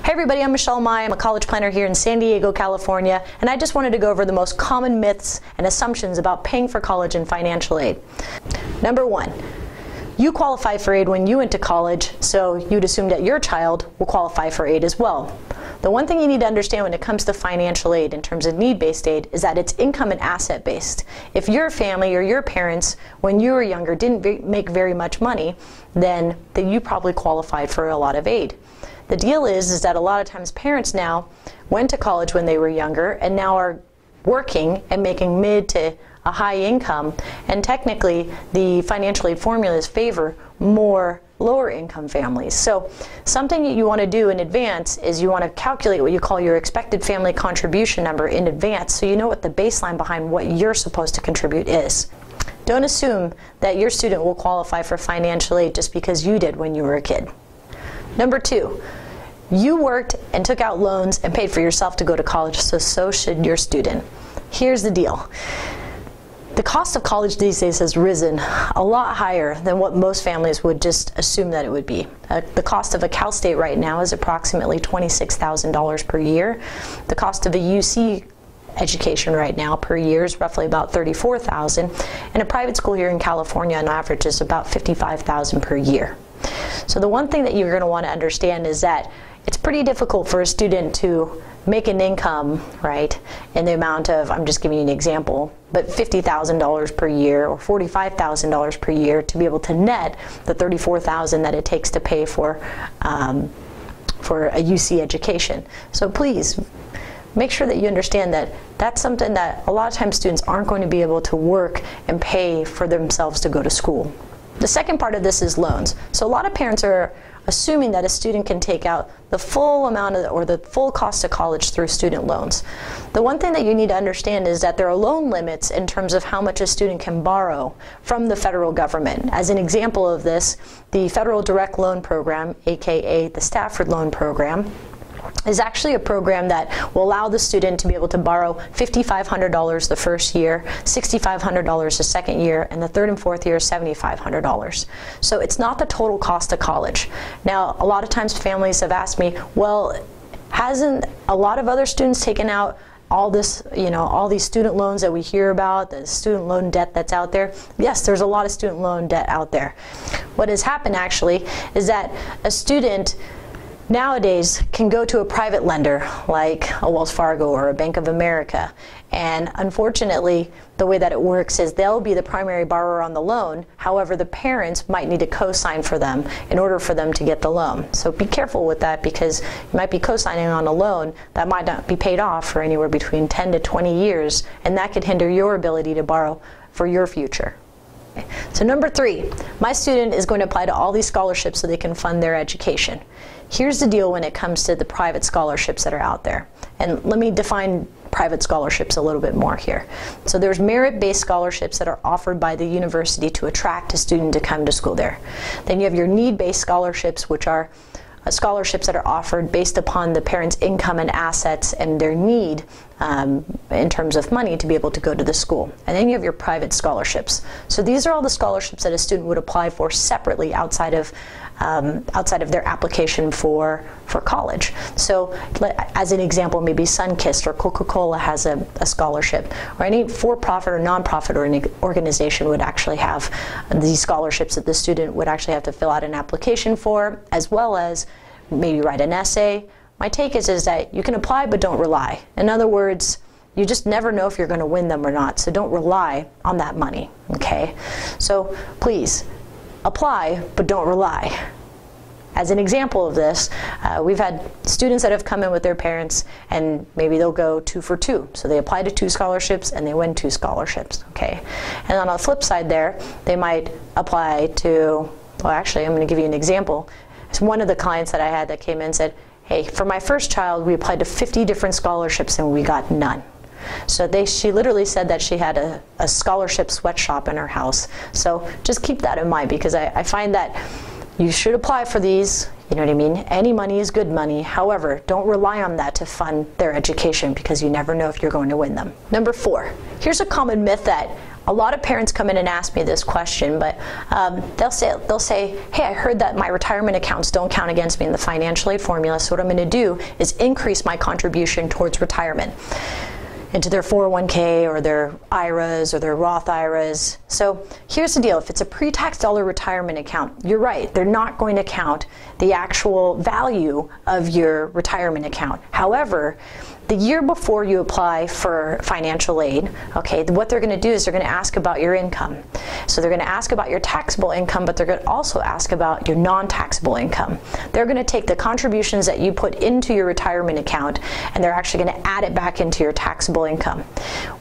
Hey everybody, I'm Michelle Mai. I'm a college planner here in San Diego, California, and I just wanted to go over the most common myths and assumptions about paying for college and financial aid. Number one, you qualify for aid when you went to college, so you'd assume that your child will qualify for aid as well. The one thing you need to understand when it comes to financial aid in terms of need-based aid is that it's income and asset-based. If your family or your parents, when you were younger, didn't make very much money, then you probably qualified for a lot of aid. The deal is that a lot of times parents now went to college when they were younger and now are working and making mid to a high income, and technically the financial aid formulas favor more lower income families. So something that you want to do in advance is you want to calculate what you call your expected family contribution number in advance, so you know what the baseline behind what you're supposed to contribute is. Don't assume that your student will qualify for financial aid just because you did when you were a kid. Number two, you worked and took out loans and paid for yourself to go to college, so should your student. Here's the deal. The cost of college these days has risen a lot higher than what most families would just assume that it would be. The cost of a Cal State right now is approximately $26,000 per year. The cost of a UC education right now per year is roughly about $34,000, and a private school here in California on average is about $55,000 per year. So the one thing that you're going to want to understand is that it's pretty difficult for a student to make an income, right, in the amount of, I'm just giving you an example, but $50,000 per year or $45,000 per year to be able to net the $34,000 that it takes to pay for a UC education. So please make sure that you understand that that's something that a lot of times students aren't going to be able to work and pay for themselves to go to school. The second part of this is loans. So a lot of parents are assuming that a student can take out the full amount of, or the full cost of college through student loans. The one thing that you need to understand is that there are loan limits in terms of how much a student can borrow from the federal government. As an example of this, the Federal Direct Loan Program, aka the Stafford Loan Program, is actually a program that will allow the student to be able to borrow $5,500 the first year, $6,500 the second year, and the third and fourth year $7,500. So it's not the total cost of college. Now, a lot of times families have asked me, well, hasn't a lot of other students taken out all this, all these student loans that we hear about, the student loan debt that's out there? Yes, there's a lot of student loan debt out there. What has happened actually is that a student nowadays can go to a private lender like a Wells Fargo or a Bank of America, and unfortunately the way that it works is they'll be the primary borrower on the loan. However, the parents might need to co-sign for them in order for them to get the loan. So be careful with that, because you might be co-signing on a loan that might not be paid off for anywhere between 10 to 20 years, and that could hinder your ability to borrow for your future. So number three, my student is going to apply to all these scholarships so they can fund their education. Here's the deal when it comes to the private scholarships that are out there. And let me define private scholarships a little bit more here. So there's merit-based scholarships that are offered by the university to attract a student to come to school there. Then you have your need-based scholarships, which are scholarships that are offered based upon the parents' income and assets and their need in terms of money to be able to go to the school. And then you have your private scholarships. So these are all the scholarships that a student would apply for separately outside of their application for college. So as an example, maybe Sunkist or Coca-Cola has a scholarship, or any for-profit or non-profit organization would actually have these scholarships that the student would actually have to fill out an application for, as well as maybe write an essay. My take is that you can apply but don't rely. In other words, you just never know if you're going to win them or not, so don't rely on that money, okay? So please, apply but don't rely. As an example of this, we've had students that have come in with their parents, and maybe they'll go 2 for 2. So they apply to 2 scholarships and they win 2 scholarships, okay? And on the flip side there, they might apply to, well actually I'm going to give you an example. It's one of the clients that I had that came in and said, hey, for my first child we applied to 50 different scholarships and we got none. So she literally said that she had a scholarship sweatshop in her house. So just keep that in mind, because I find that you should apply for these, you know what I mean? Any money is good money. However, don't rely on that to fund their education, because you never know if you're going to win them. Number 4, here's a common myth that A lot of parents come in and ask me this question, but they'll say, hey, I heard that my retirement accounts don't count against me in the financial aid formula, so what I'm going to do is increase my contribution towards retirement into their 401k or their IRAs or their Roth IRAs. So here's the deal. If it's a pre-tax dollar retirement account, you're right, they're not going to count the actual value of your retirement account. However, the year before you apply for financial aid, okay, what they're going to do is they're going to ask about your income. So they're going to ask about your taxable income, but they're going to also ask about your non-taxable income. They're going to take the contributions that you put into your retirement account and they're actually going to add it back into your taxable income.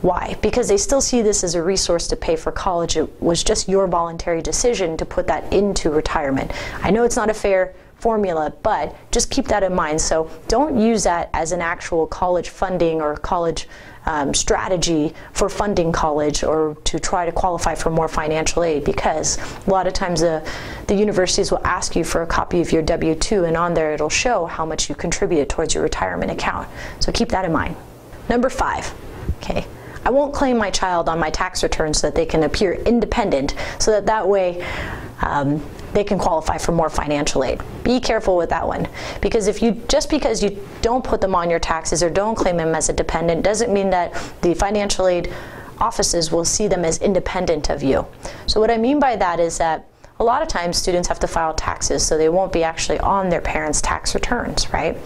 Why? Because they still see this as a resource to pay for college. It was just your voluntary decision to put that into retirement. I know it's not a fair formula, but just keep that in mind. So don't use that as an actual college funding or college strategy for funding college or to try to qualify for more financial aid, because a lot of times the universities will ask you for a copy of your W-2, and on there it'll show how much you contributed towards your retirement account. So keep that in mind. Number 5, okay, I won't claim my child on my tax return so that they can appear independent, so that way they can qualify for more financial aid. Be careful with that one, because just because you don't put them on your taxes or don't claim them as a dependent doesn't mean that the financial aid offices will see them as independent of you. So what I mean by that is that a lot of times students have to file taxes, so they won't be actually on their parents' tax returns, right?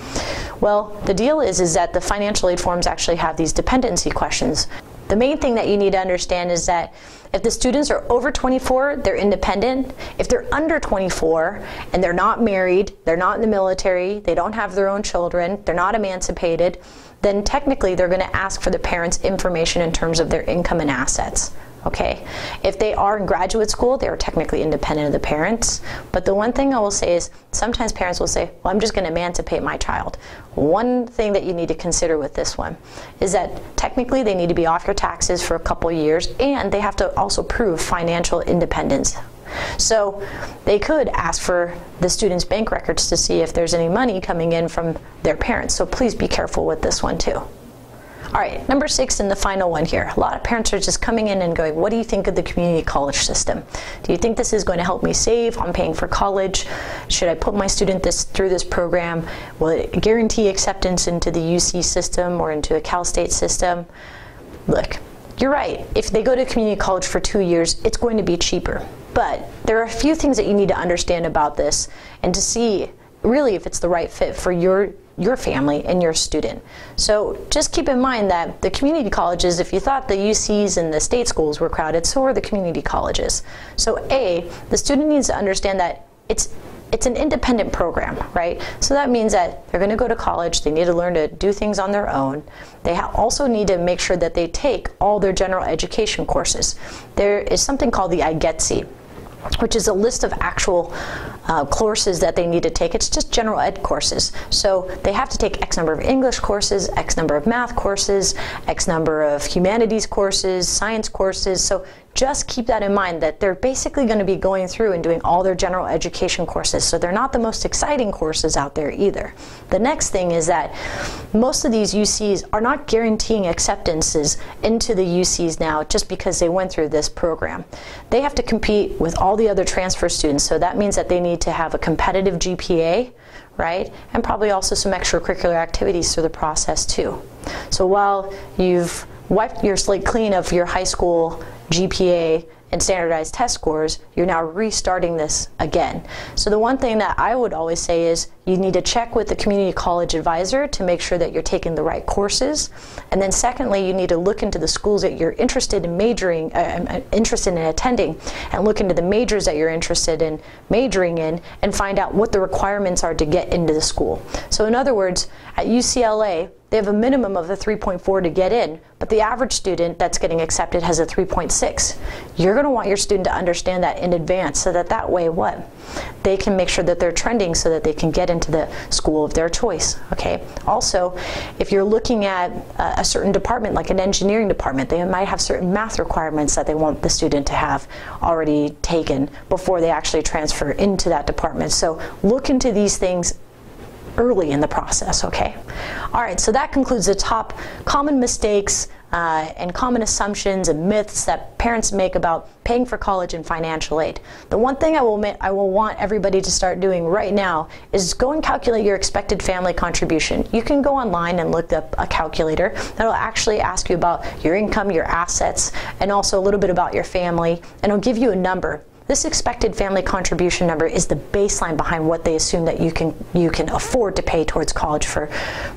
Well, the deal is that the financial aid forms actually have these dependency questions. The main thing that you need to understand is that if the students are over 24, they're independent. If they're under 24 and they're not married, they're not in the military, they don't have their own children, they're not emancipated, then technically they're going to ask for the parents' information in terms of their income and assets. Okay, if they are in graduate school, they are technically independent of the parents. But the one thing I will say is sometimes parents will say, well, I'm just going to emancipate my child. One thing that you need to consider with this one is that technically they need to be off your taxes for a couple years, and they have to also prove financial independence. So they could ask for the student's bank records to see if there's any money coming in from their parents. So please be careful with this one too. All right, number 6 and the final one here. A lot of parents are just coming in and going, what do you think of the community college system? Do you think this is going to help me save on paying for college? Should I put my student through this program? Will it guarantee acceptance into the UC system or into a Cal State system? Look, you're right. If they go to community college for 2 years, it's going to be cheaper. But there are a few things that you need to understand about this and to see really if it's the right fit for your family and your student. So just keep in mind that the community colleges, if you thought the UCs and the state schools were crowded, so are the community colleges. So the student needs to understand that it's an independent program, right? So that means that they're going to go to college, they need to learn to do things on their own. They also need to make sure that they take all their general education courses. There is something called the IGETC, which is a list of actual courses that they need to take. It's just general ed courses. So they have to take X number of English courses, X number of math courses, X number of humanities courses, science courses. So just keep that in mind, that they're basically going to be going through and doing all their general education courses. So they're not the most exciting courses out there either. The next thing is that most of these UCs are not guaranteeing acceptances into the UCs now just because they went through this program. They have to compete with all the other transfer students. So that means that they need to have a competitive GPA, right? And probably also some extracurricular activities through the process too. So while you've wiped your slate clean of your high school GPA and standardized test scores, you're now restarting this again. So the one thing that I would always say is you need to check with the community college advisor to make sure that you're taking the right courses. And then secondly, you need to look into the schools that you're interested in attending, and look into the majors that you're interested in majoring in, and find out what the requirements are to get into the school. So in other words, at UCLA, they have a minimum of a 3.4 to get in, but the average student that's getting accepted has a 3.6. You're going to want your student to understand that in advance, so that way they can make sure that they're trending so that they can get into the school of their choice. Okay. Also, if you're looking at a certain department, like an engineering department, they might have certain math requirements that they want the student to have already taken before they actually transfer into that department. So look into these things early in the process, okay? All right, so that concludes the top common mistakes and common assumptions and myths that parents make about paying for college and financial aid. The one thing I will want everybody to start doing right now is go and calculate your expected family contribution. You can go online and look up a calculator that'll actually ask you about your income, your assets, and also a little bit about your family, and it'll give you a number. This expected family contribution number is the baseline behind what they assume that you can afford to pay towards college for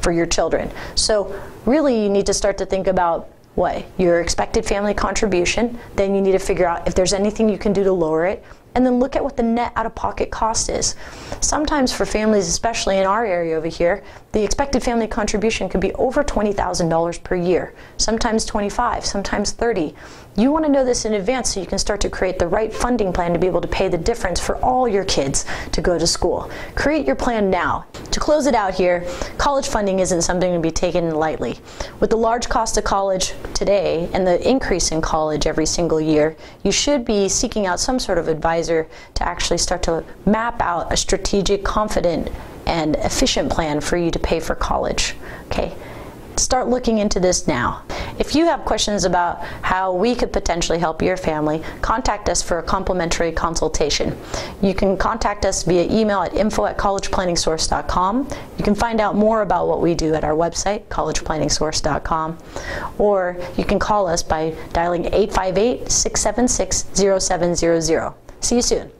your children. So really you need to start to think about what your expected family contribution, then you need to figure out if there's anything you can do to lower it, and then look at what the net out-of-pocket cost is. Sometimes for families, especially in our area over here, the expected family contribution could be over $20,000 per year, sometimes $25,000, sometimes $30,000. You want to know this in advance so you can start to create the right funding plan to be able to pay the difference for all your kids to go to school. Create your plan now. To close it out here, college funding isn't something to be taken lightly. With the large cost of college today and the increase in college every single year, you should be seeking out some sort of advisor to actually start to map out a strategic, confident, and efficient plan for you to pay for college. Okay? Start looking into this now. If you have questions about how we could potentially help your family, contact us for a complimentary consultation. You can contact us via email at info@collegeplanningsource.com. You can find out more about what we do at our website, collegeplanningsource.com, or you can call us by dialing 858-676-0700. See you soon.